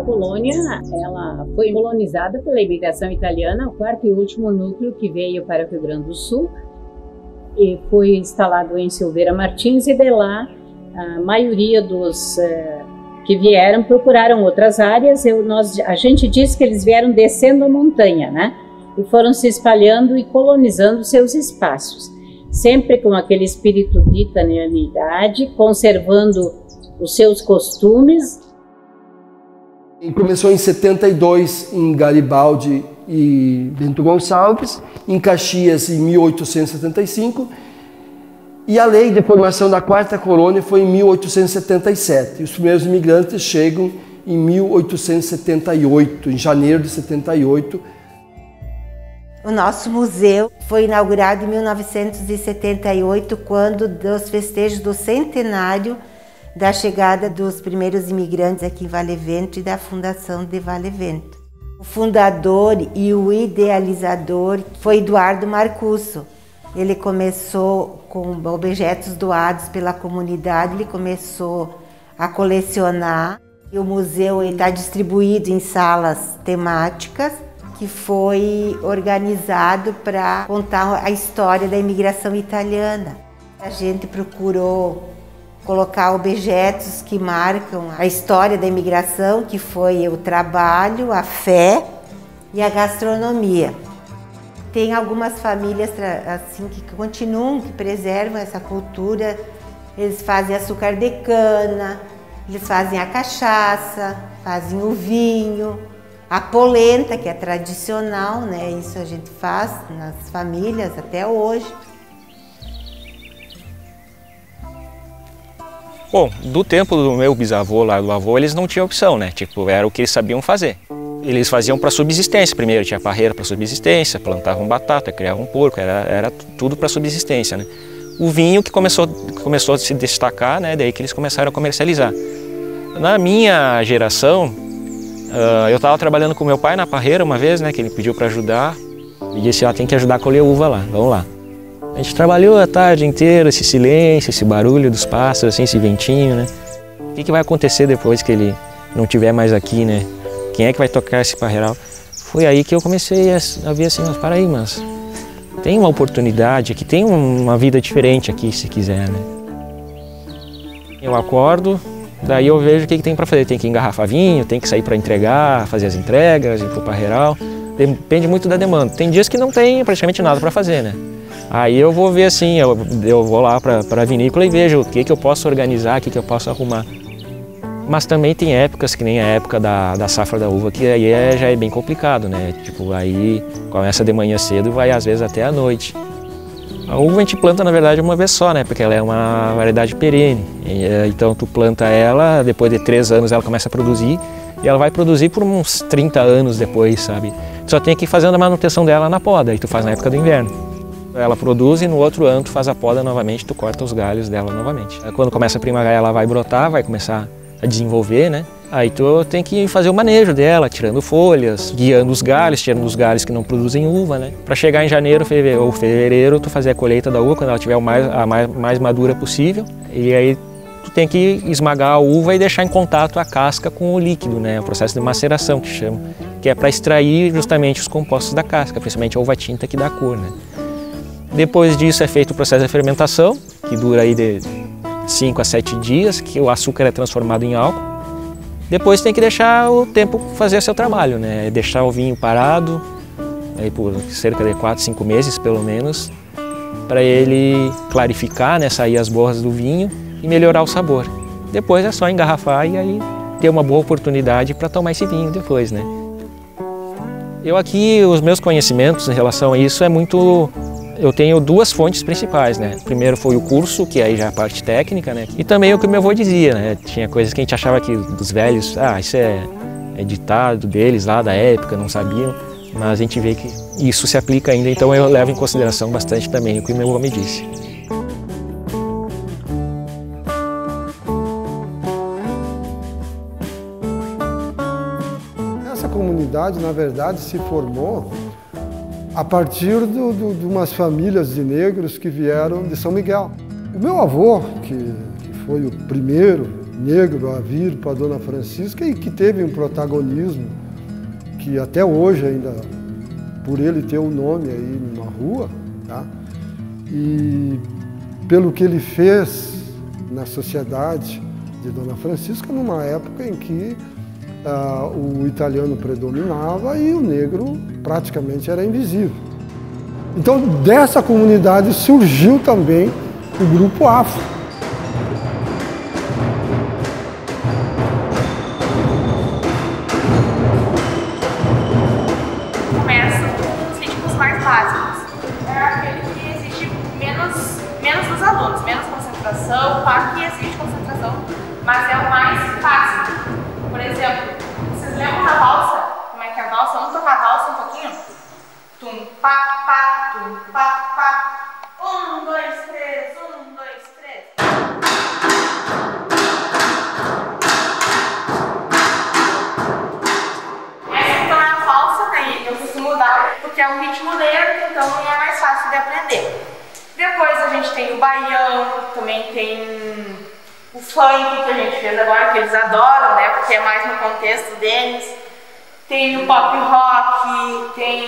colônia, ela foi colonizada pela imigração italiana, o quarto e último núcleo que veio para o Rio Grande do Sul, e foi instalado em Silveira Martins, e de lá a maioria dos que vieram procuraram outras áreas. A gente diz que eles vieram descendo a montanha, né? E foram se espalhando e colonizando seus espaços, sempre com aquele espírito de italianidade, conservando os seus costumes. Começou em 72 em Garibaldi e Bento Gonçalves, em Caxias em 1875, e a lei de formação da quarta colônia foi em 1877. E os primeiros imigrantes chegam em 1878, em janeiro de 78. O nosso museu foi inaugurado em 1978, quando dos festejos do centenário da chegada dos primeiros imigrantes aqui em Vale Vento e da fundação de Vale Vento. O fundador e o idealizador foi Eduardo Marcusso. Ele começou com objetos doados pela comunidade, ele começou a colecionar. E o museu está distribuído em salas temáticas, que foi organizado para contar a história da imigração italiana. A gente procurou colocar objetos que marcam a história da imigração, que foi o trabalho, a fé e a gastronomia. Tem algumas famílias assim que continuam, que preservam essa cultura. Eles fazem açúcar de cana, eles fazem a cachaça, fazem o vinho, a polenta, que é tradicional, né? Isso a gente faz nas famílias até hoje. Bom, do tempo do meu bisavô lá, do avô, eles não tinham opção, né? Tipo, era o que eles sabiam fazer. Eles faziam para subsistência primeiro, tinha parreira para subsistência, plantavam batata, criavam porco, era tudo para subsistência, né? O vinho que começou a se destacar, né? Daí que eles começaram a comercializar. Na minha geração, eu estava trabalhando com meu pai na parreira uma vez, né? Que ele pediu para ajudar e disse, ó, tem que ajudar a colher uva lá, vamos lá. A gente trabalhou a tarde inteira, esse silêncio, esse barulho dos pássaros, assim, esse ventinho, né? O que vai acontecer depois que ele não estiver mais aqui, né? Quem é que vai tocar esse parreiral? Foi aí que eu comecei a ver assim, mas para aí, mas tem uma oportunidade aqui, tem uma vida diferente aqui, se quiser, né? Eu acordo, daí eu vejo o que tem para fazer. Tem que engarrafar vinho, tem que sair para entregar, fazer as entregas, ir pro parreiral. Depende muito da demanda. Tem dias que não tem praticamente nada para fazer, né? Aí eu vou ver assim, eu vou lá para a vinícola e vejo o que eu posso organizar, o que eu posso arrumar. Mas também tem épocas, que nem a época da safra da uva, que aí já é bem complicado, né? Tipo, aí começa de manhã cedo e vai às vezes até à noite. A uva a gente planta, na verdade, uma vez só, né? Porque ela é uma variedade perene. Então tu planta ela, depois de 3 anos ela começa a produzir, e ela vai produzir por uns 30 anos depois, sabe? Tu só tem que ir fazendo a manutenção dela na poda, aí tu faz na época do inverno. Ela produz e no outro ano tu faz a poda novamente, tu corta os galhos dela novamente. Quando começa a primavera ela vai brotar, vai começar a desenvolver, né? Aí tu tem que fazer o manejo dela, tirando folhas, guiando os galhos, tirando os galhos que não produzem uva, né? Para chegar em janeiro ou fevereiro, tu fazer a colheita da uva quando ela estiver a mais madura possível. E aí tu tem que esmagar a uva e deixar em contato a casca com o líquido, né? O processo de maceração que chama, que é para extrair justamente os compostos da casca, principalmente a uva tinta que dá cor, né? Depois disso é feito o processo de fermentação, que dura aí de 5 a 7 dias, que o açúcar é transformado em álcool. Depois tem que deixar o tempo fazer seu trabalho, né? Deixar o vinho parado aí por cerca de 4, 5 meses pelo menos, para ele clarificar, né? Sair as borras do vinho e melhorar o sabor. Depois é só engarrafar e aí ter uma boa oportunidade para tomar esse vinho depois, né? Eu aqui, os meus conhecimentos em relação a isso é muito... Eu tenho 2 fontes principais, né? Primeiro foi o curso, que aí já é a parte técnica, né? E também o que meu avô dizia, né? Tinha coisas que a gente achava que dos velhos, isso é ditado deles lá da época, não sabiam. Mas a gente vê que isso se aplica ainda, então eu levo em consideração bastante também o que meu avô me disse. Essa comunidade, na verdade, se formou a partir de umas famílias de negros que vieram de São Miguel. O meu avô, que foi o primeiro negro a vir para a Dona Francisca e que teve um protagonismo que até hoje ainda, por ele ter um nome aí numa rua, tá? E pelo que ele fez na sociedade de Dona Francisca, numa época em que o italiano predominava e o negro praticamente era invisível. Então, dessa comunidade surgiu também o Grupo Afro. Começa com os ritmos mais básicos. É aquele que exige menos dos alunos, menos concentração, claro que exige concentração, mas é o mais fácil. Por exemplo, vocês lembram da valsa? Como é que é a valsa? Vamos tocar a valsa um pouquinho? Tum, pá, pá, tum, pá, pá. 1, 2, 3, 1, 2, 3. Essa então é a valsa, né? Eu costumo dar porque é um ritmo lento, então é mais fácil de aprender. Depois a gente tem o baião, também tem o funk que a gente fez agora, que eles adoram, né? Porque é mais no contexto deles. Tem o pop rock, tem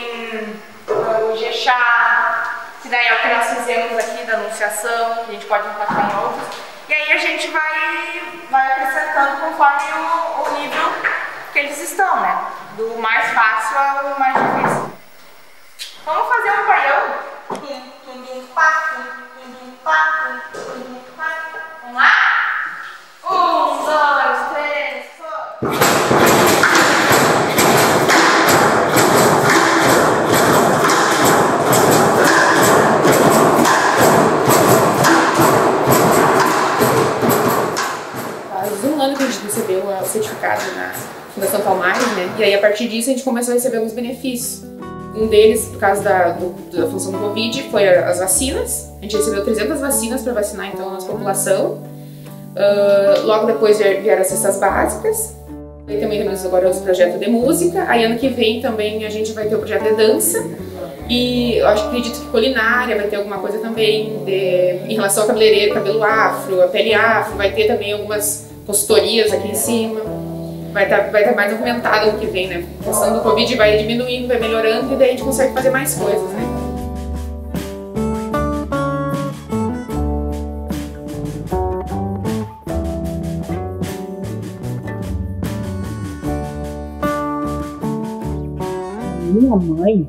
o Ijexá, que daí é o que nós fizemos aqui da Anunciação, que a gente pode encaixar em outros. E aí a gente vai acrescentando conforme o nível que eles estão, né? Do mais fácil ao mais difícil. Vamos fazer um baião? Tum, tum, tum, pá, tum, tum, tum, pá, tum, tum, tum, pá. Vamos lá? 1, 2, 3, 4. Faz um ano que a gente recebeu o certificado na Fundação Palmares, né? E aí, a partir disso, a gente começou a receber alguns benefícios. Um deles, por causa da função do Covid, foi as vacinas. A gente recebeu 300 vacinas para vacinar, então, a nossa população. Logo depois vieram as cestas básicas. Aí também temos agora os projetos de música. Aí, ano que vem, também, a gente vai ter o projeto de dança. E eu acredito que culinária vai ter alguma coisa também em relação ao cabeleireiro, cabelo afro, a pele afro. Vai ter também algumas consultorias aqui em cima. Vai estar mais documentado ano que vem, né? A questão do Covid vai diminuindo, vai melhorando e daí a gente consegue fazer mais coisas, né? Minha mãe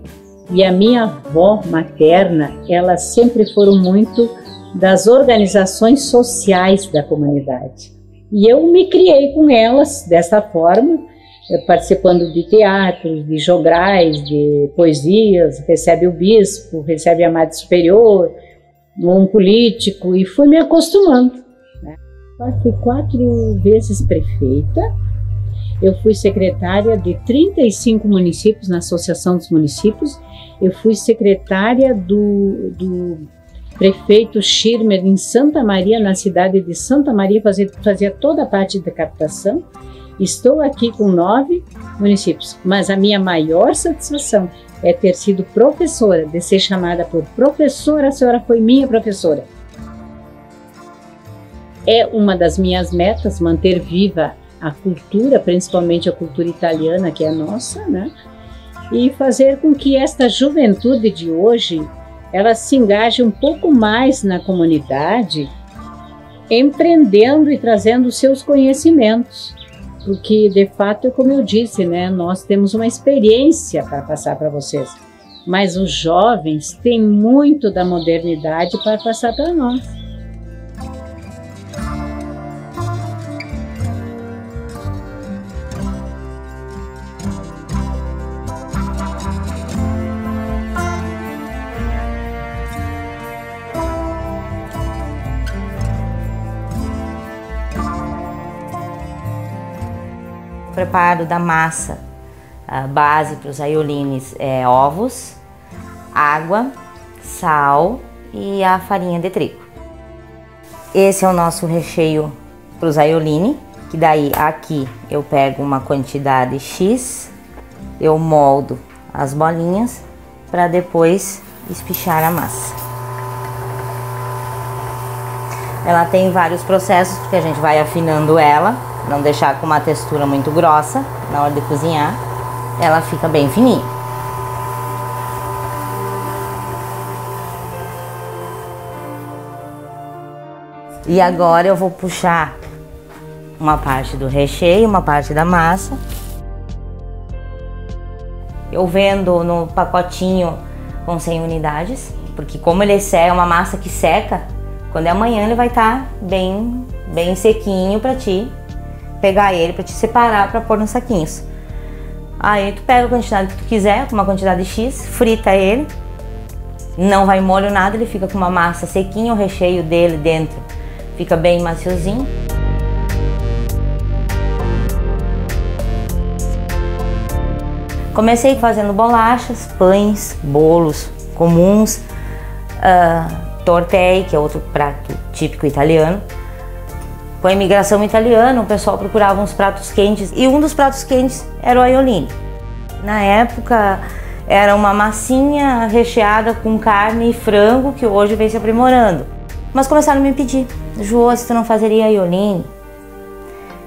e a minha avó materna, elas sempre foram muito das organizações sociais da comunidade. E eu me criei com elas dessa forma, participando de teatros, de jograis, de poesias, recebe o bispo, recebe a madre superior, um político, e fui me acostumando. Fui 4 vezes prefeita, eu fui secretária de 35 municípios na Associação dos Municípios, eu fui secretária do prefeito Schirmer em Santa Maria, na cidade de Santa Maria, fazia toda a parte da captação. Estou aqui com 9 municípios, mas a minha maior satisfação é ter sido professora, de ser chamada por professora, a senhora foi minha professora. É uma das minhas metas manter viva a cultura, principalmente a cultura italiana, que é a nossa, né? E fazer com que esta juventude de hoje ela se engaje um pouco mais na comunidade, empreendendo e trazendo seus conhecimentos. Porque, de fato, como eu disse, né, nós temos uma experiência para passar para vocês. Mas os jovens têm muito da modernidade para passar para nós. O preparo da massa base para os aiolines é ovos, água, sal e a farinha de trigo. Esse é o nosso recheio para os aiolini, que daí aqui eu pego uma quantidade X, eu moldo as bolinhas para depois espichar a massa. Ela tem vários processos, porque a gente vai afinando ela, não deixar com uma textura muito grossa na hora de cozinhar. Ela fica bem fininha. E agora eu vou puxar uma parte do recheio, uma parte da massa. Eu vendo no pacotinho com 100 unidades, porque como ele é uma massa que seca, quando é amanhã ele vai estar bem sequinho para ti pegar ele, para te separar, para pôr nos saquinhos. Aí tu pega a quantidade que tu quiser, uma quantidade X, frita ele, não vai molho nada, ele fica com uma massa sequinha, o recheio dele dentro fica bem maciozinho. Comecei fazendo bolachas, pães, bolos comuns, tortelli, que é outro prato típico italiano. Com a imigração italiana, o pessoal procurava uns pratos quentes e um dos pratos quentes era o aiolini. Na época era uma massinha recheada com carne e frango que hoje vem se aprimorando. Mas começaram a me pedir, Joô, se tu não fazeria aiolini?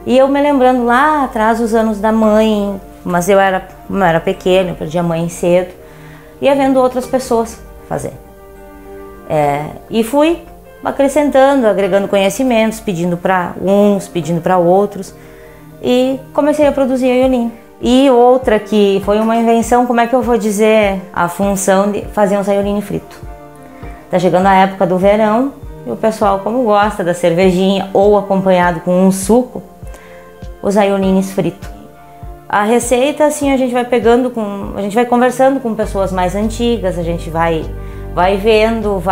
E eu me lembrando lá atrás dos anos da mãe, mas eu era pequena, eu perdi a mãe cedo, ia vendo outras pessoas fazer. E fui acrescentando, agregando conhecimentos, pedindo para uns, pedindo para outros, e comecei a produzir aiolini. E outra que foi uma invenção, como é que eu vou dizer, a função de fazer um aiolini frito. Tá chegando a época do verão, e o pessoal, como gosta da cervejinha ou acompanhado com um suco, os aiolinis fritos. A receita, assim, a gente vai pegando a gente vai conversando com pessoas mais antigas, a gente vai vendo,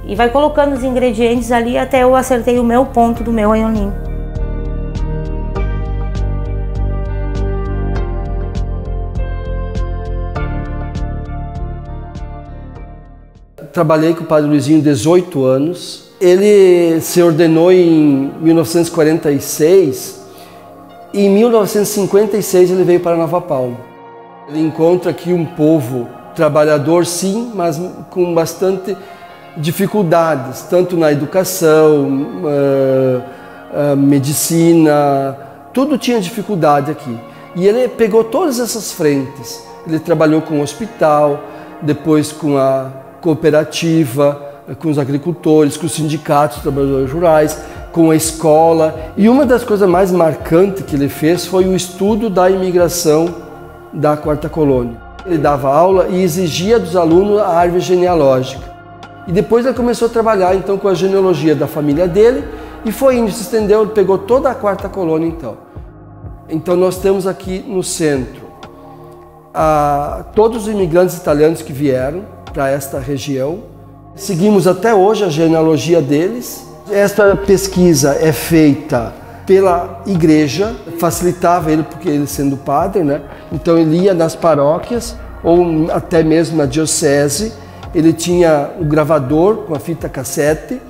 e vai colocando os ingredientes ali até eu acertei o meu ponto do meu aiolini. Trabalhei com o Padre Luizinho 18 anos. Ele se ordenou em 1946 e em 1956 ele veio para Nova Palma. Ele encontra aqui um povo trabalhador, sim, mas com bastante dificuldades, tanto na educação, medicina, tudo tinha dificuldade aqui. E ele pegou todas essas frentes. Ele trabalhou com o hospital, depois com a cooperativa, com os agricultores, com os sindicatos, trabalhadores rurais, com a escola. E uma das coisas mais marcantes que ele fez foi o estudo da imigração da Quarta Colônia. Ele dava aula e exigia dos alunos a árvore genealógica. E depois ele começou a trabalhar então com a genealogia da família dele e foi indo, se estendeu, ele pegou toda a Quarta Colônia então. Então nós temos aqui no centro todos os imigrantes italianos que vieram para esta região. Seguimos até hoje a genealogia deles. Esta pesquisa é feita pela igreja, facilitava ele porque ele sendo padre, né? Então ele ia nas paróquias ou até mesmo na diocese. Ele tinha o gravador com a fita cassete,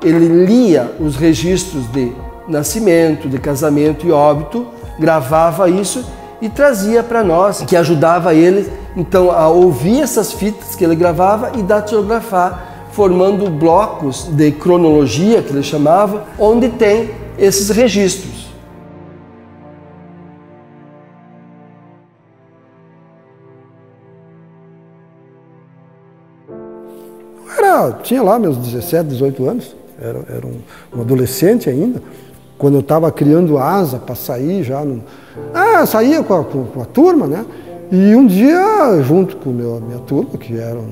ele lia os registros de nascimento, de casamento e óbito, gravava isso e trazia para nós, que ajudava ele então a ouvir essas fitas que ele gravava e datilografar, formando blocos de cronologia, que ele chamava, onde tem esses registros. Tinha lá meus 17, 18 anos, era um adolescente ainda. Quando eu estava criando asa para sair já, saía com a turma, né? E um dia, junto com minha turma, que eram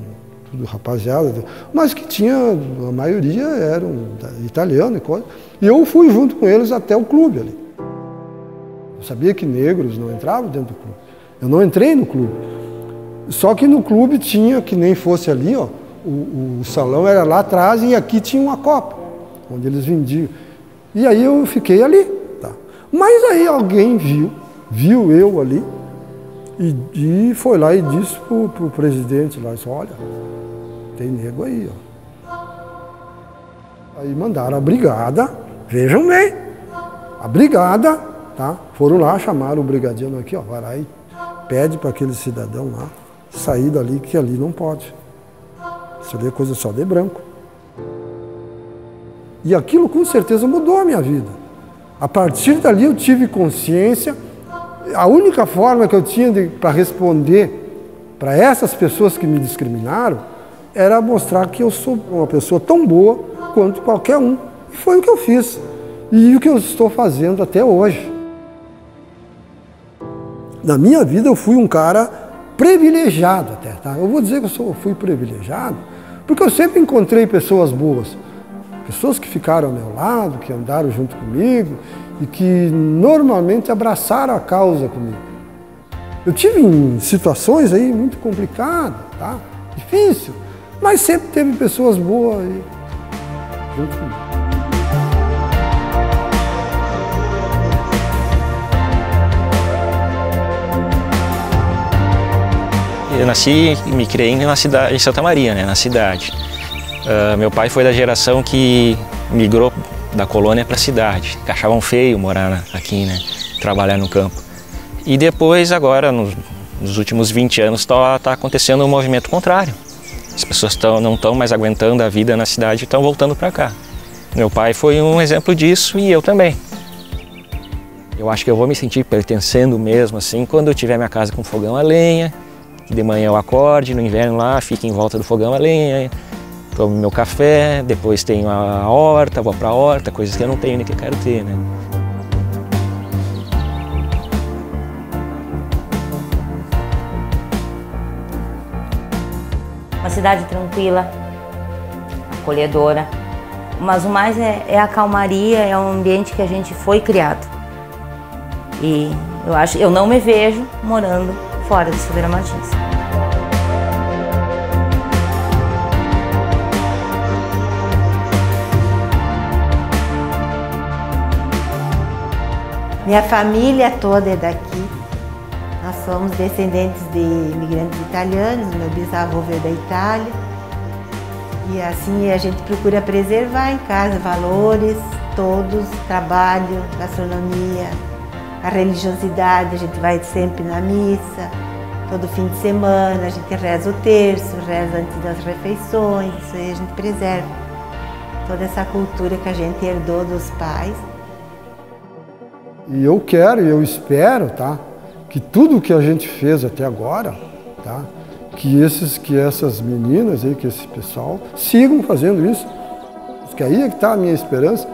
tudo rapaziada, mas que tinha, a maioria eram italianos e coisa, e eu fui junto com eles até o clube ali. Eu sabia que negros não entravam dentro do clube. Eu não entrei no clube. Só que no clube tinha, que nem fosse ali, ó, o salão era lá atrás e aqui tinha uma copa, onde eles vendiam. E aí eu fiquei ali, tá? Mas aí alguém viu eu ali e foi lá e disse pro presidente lá, disse, olha, tem nego aí, ó. Aí mandaram a brigada, vejam bem, a brigada, tá? Foram lá, chamaram o brigadiano aqui, ó, vai lá e pede para aquele cidadão lá sair dali, que ali não pode. Isso ali é coisa só de branco. E aquilo com certeza mudou a minha vida. A partir dali eu tive consciência, a única forma que eu tinha para responder para essas pessoas que me discriminaram era mostrar que eu sou uma pessoa tão boa quanto qualquer um. E foi o que eu fiz. E o que eu estou fazendo até hoje. Na minha vida eu fui um cara privilegiado até, tá? Eu vou dizer que eu fui privilegiado porque eu sempre encontrei pessoas boas. Pessoas que ficaram ao meu lado, que andaram junto comigo e que normalmente abraçaram a causa comigo. Eu tive em situações aí muito complicadas, tá? Difícil, mas sempre teve pessoas boas aí junto comigo. Eu nasci e me criei na cidade, em Santa Maria, né, na cidade. Meu pai foi da geração que migrou da colônia para a cidade. Achavam feio morar aqui, né, trabalhar no campo. E depois, agora, nos últimos 20 anos, está acontecendo um movimento contrário. As pessoas não estão mais aguentando a vida na cidade e estão voltando para cá. Meu pai foi um exemplo disso e eu também. Eu acho que eu vou me sentir pertencendo mesmo assim quando eu tiver minha casa com fogão a lenha, que de manhã eu acorde, no inverno lá, fique em volta do fogão a lenha, tomo meu café, depois tenho a horta, vou para a horta, coisas que eu não tenho nem que eu quero ter, né? Uma cidade tranquila, acolhedora, mas o mais é a calmaria, é o ambiente que a gente foi criado. E eu não me vejo morando fora de Silveira Martins. Minha família toda é daqui. Nós somos descendentes de imigrantes italianos, meu bisavô veio da Itália. E assim a gente procura preservar em casa valores todos, trabalho, gastronomia, a religiosidade, a gente vai sempre na missa, todo fim de semana, a gente reza o terço, reza antes das refeições, isso aí a gente preserva. Toda essa cultura que a gente herdou dos pais. E eu quero e eu espero, tá, que tudo que a gente fez até agora, tá, que essas meninas aí, que esse pessoal sigam fazendo isso. Porque aí é que está a minha esperança.